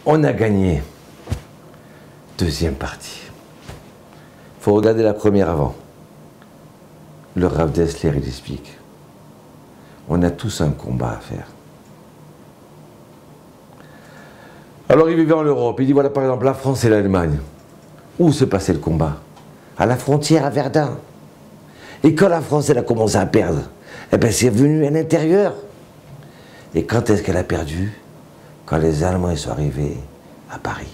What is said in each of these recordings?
On a gagné. Deuxième partie. Il faut regarder la première avant. Le Rav Dessler, il explique. On a tous un combat à faire. Alors il vivait en Europe. Il dit, voilà par exemple la France et l'Allemagne. Où se passait le combat? À la frontière à Verdun. Et quand la France elle a commencé à perdre, eh bien c'est venu à l'intérieur. Et quand est-ce qu'elle a perdu? Quand les Allemands ils sont arrivés à Paris.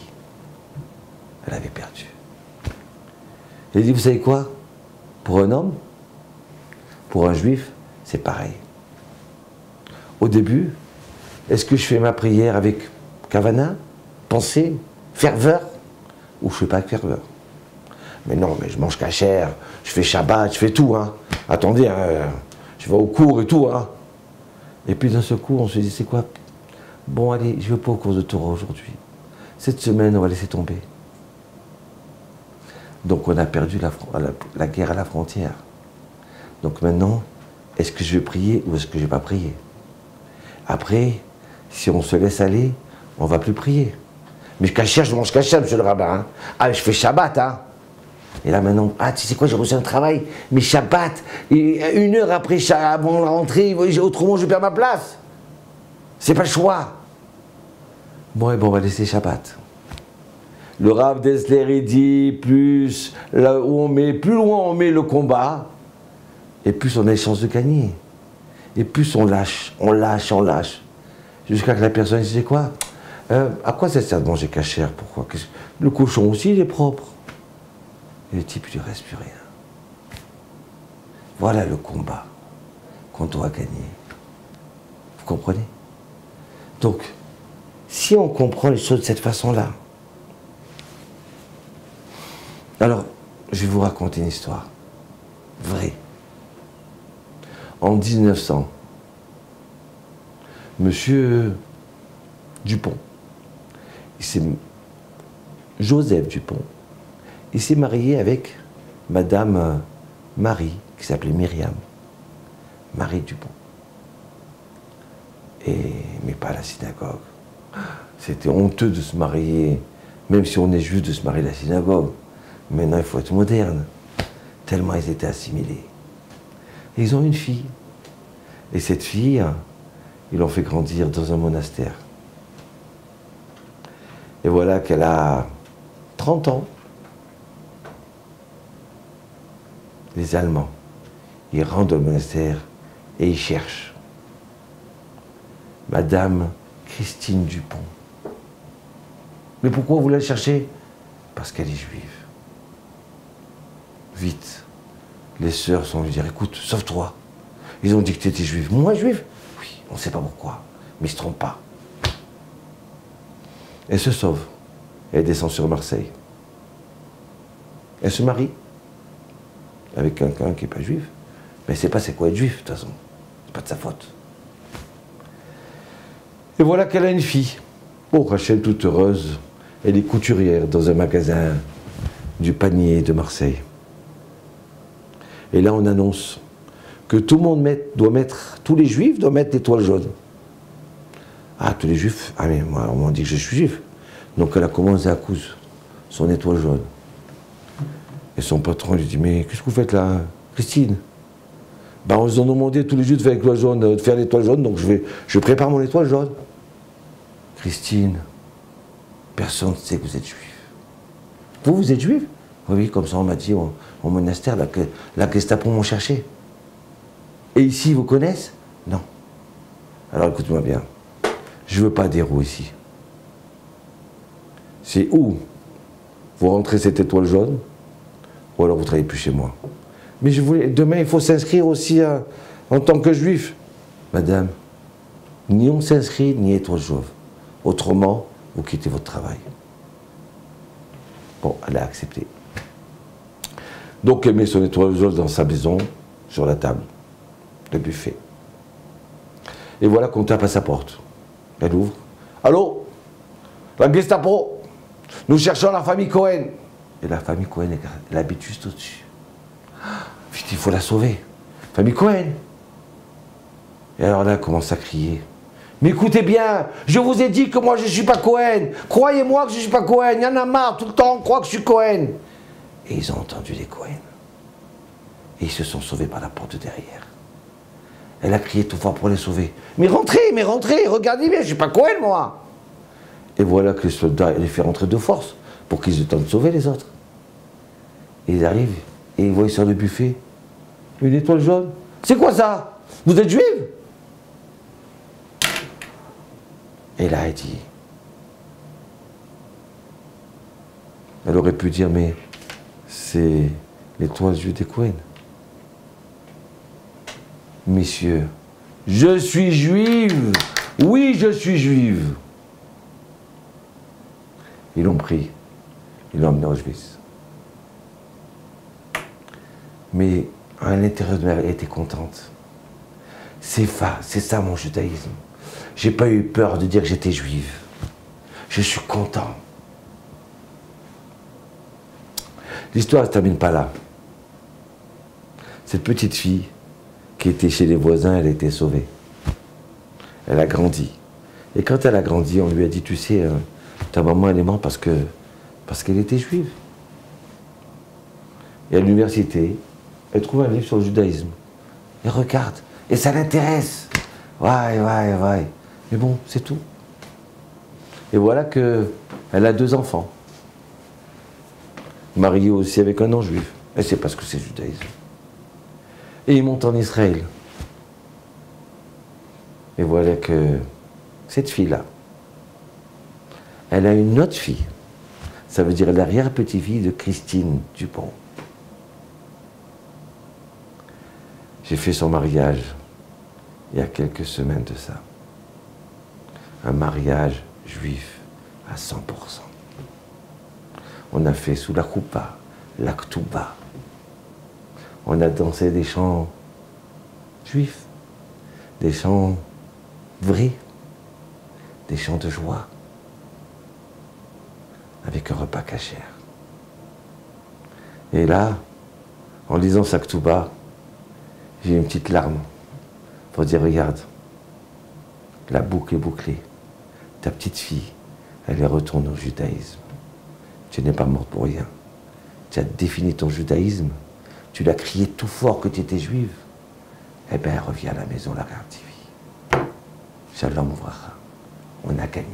Elle avait perdu. Il dit, vous savez quoi? Pour un homme, pour un juif, c'est pareil. Au début, est-ce que je fais ma prière avec Kavana, pensée, ferveur, ou je ne fais pas avec ferveur? Mais non, mais je mange cachère, je fais Shabbat, je fais tout, hein. Attendez, hein, je vais au cours et tout, hein. Et puis d'un seul coup, on se dit, c'est quoi? Bon, allez, je ne vais pas au cours de Torah aujourd'hui. Cette semaine, on va laisser tomber. Donc on a perdu la guerre à la frontière. Donc maintenant, est-ce que je vais prier ou est-ce que je ne vais pas prier? Après, si on se laisse aller, on ne va plus prier. Mais je mange cachère, monsieur le rabbin. Hein. Ah, je fais Shabbat, hein. Et là maintenant, ah, tu sais quoi, j'ai reçu un travail, mais Shabbat, et 1 heure après, avant la rentrée, autrement je perds ma place. C'est pas le choix. Bon, et bon, on va laisser Shabbat. Le Rav Dessler, il dit, plus loin on met le combat, et plus on a les chances de gagner. Et plus on lâche. Jusqu'à que la personne dise, quoi? À quoi ça sert de manger cachère? Pourquoi? Le cochon aussi, il est propre. Et le type, il ne reste plus rien. Voilà le combat qu'on doit gagner. Vous comprenez? Donc, si on comprend les choses de cette façon-là, alors, je vais vous raconter une histoire vraie. En 1900, Monsieur Dupont, Joseph Dupont, il s'est marié avec Madame Marie, qui s'appelait Myriam, Marie Dupont. Mais pas à la synagogue. C'était honteux de se marier, même si on est juif, de se marier à la synagogue. Maintenant, il faut être moderne, tellement ils étaient assimilés. Et ils ont une fille. Et cette fille, ils l'ont fait grandir dans un monastère. Et voilà qu'elle a 30 ans. Les Allemands, ils rentrent dans le monastère et ils cherchent Madame Christine Dupont. Mais pourquoi vous voulez la chercher? Parce qu'elle est juive. Vite, les sœurs sont lui dire, écoute, sauve-toi. Ils ont dit que tu étais juive. Moi, juive? Oui, on ne sait pas pourquoi, mais ils ne se trompent pas. Elle se sauve. Elle descend sur Marseille. Elle se marie avec quelqu'un qui n'est pas juif. Mais elle ne sait pas c'est quoi être juif, de toute façon. C'est pas de sa faute. Et voilà qu'elle a une fille. Oh, Rachel, toute heureuse, elle est couturière dans un magasin du Panier de Marseille. Et là, on annonce que tout le monde tous les juifs doivent mettre l'étoile jaune. Ah, tous les juifs? Ah, mais moi, on m'a dit que je suis juif. Donc elle a commencé à coudre son étoile jaune. Et son patron lui dit, mais qu'est-ce que vous faites là, Christine? Ben, on nous a demandé tous les juifs de faire l'étoile jaune, donc je prépare mon étoile jaune. Christine, personne ne sait que vous êtes juif. Vous êtes juif? Oui, comme ça on m'a dit au monastère, la Gestapo m'ont cherché. Et ici, ils vous connaissent? Non. Alors écoute-moi bien, je ne veux pas des roues ici. C'est où vous rentrez cette étoile jaune, ou alors vous ne travaillez plus chez moi. Mais demain, il faut s'inscrire aussi en tant que juif. Madame, ni on s'inscrit, ni étoile jaune. Autrement, vous quittez votre travail. Bon, elle a accepté. Donc elle met son étoile jaune dans sa maison, sur la table, le buffet. Et voilà qu'on tape à sa porte. Elle ouvre. Allô? La Gestapo? Nous cherchons la famille Cohen. Et la famille Cohen, elle habite juste au-dessus. Vite, il faut la sauver. Famille Cohen. Et alors là, elle commence à crier. Mais écoutez bien, je vous ai dit que moi je ne suis pas Cohen. Croyez-moi que je ne suis pas Cohen. Il y en a marre, tout le temps on croit que je suis Cohen. Et ils ont entendu les Cohen. Et ils se sont sauvés par la porte de derrière. Elle a crié tout fort pour les sauver. Mais rentrez, regardez bien, je ne suis pas Cohen moi. Et voilà que le soldat les fait rentrer de force pour qu'ils aient le temps de sauver les autres. Et ils arrivent et ils voient sur le buffet une étoile jaune. C'est quoi ça? Vous êtes juive? Et là, elle dit, elle aurait pu dire, mais c'est l'étoile juive des Cohen. Messieurs, je suis juive. Oui, je suis juive. Ils l'ont pris, ils l'ont emmené à Auschwitz. Mais à l'intérieur de elle, elle était contente. C'est ça mon judaïsme. J'ai pas eu peur de dire que j'étais juive. Je suis content. L'histoire ne se termine pas là. Cette petite fille qui était chez les voisins, elle a été sauvée. Elle a grandi. Et quand elle a grandi, on lui a dit, tu sais, ta maman elle est morte parce qu'elle était juive. Et à l'université, elle trouve un livre sur le judaïsme. Elle regarde. Et ça l'intéresse. Ouais. Mais bon, c'est tout. Et voilà qu'elle a 2 enfants. Mariée aussi avec un non-juif. Elle ne sait pas ce que c'est le judaïsme. Et ils montent en Israël. Et voilà que cette fille-là, elle a une autre fille. Ça veut dire l'arrière-petite-fille de Christine Dupont. J'ai fait son mariage il y a quelques semaines de ça. Un mariage juif à 100%. On a fait sous la koupa, la ktouba. On a dansé des chants juifs, des chants vrais, des chants de joie, avec un repas cachère. Et là, en lisant sa ktouba, j'ai une petite larme pour dire, regarde, la boucle est bouclée. Ta petite fille, elle est retournée au judaïsme. Tu n'es pas morte pour rien. Tu as défini ton judaïsme. Tu l'as crié tout fort que tu étais juive. Eh bien, reviens à la maison, la regarde TV. Shalom ouvracha. On a gagné.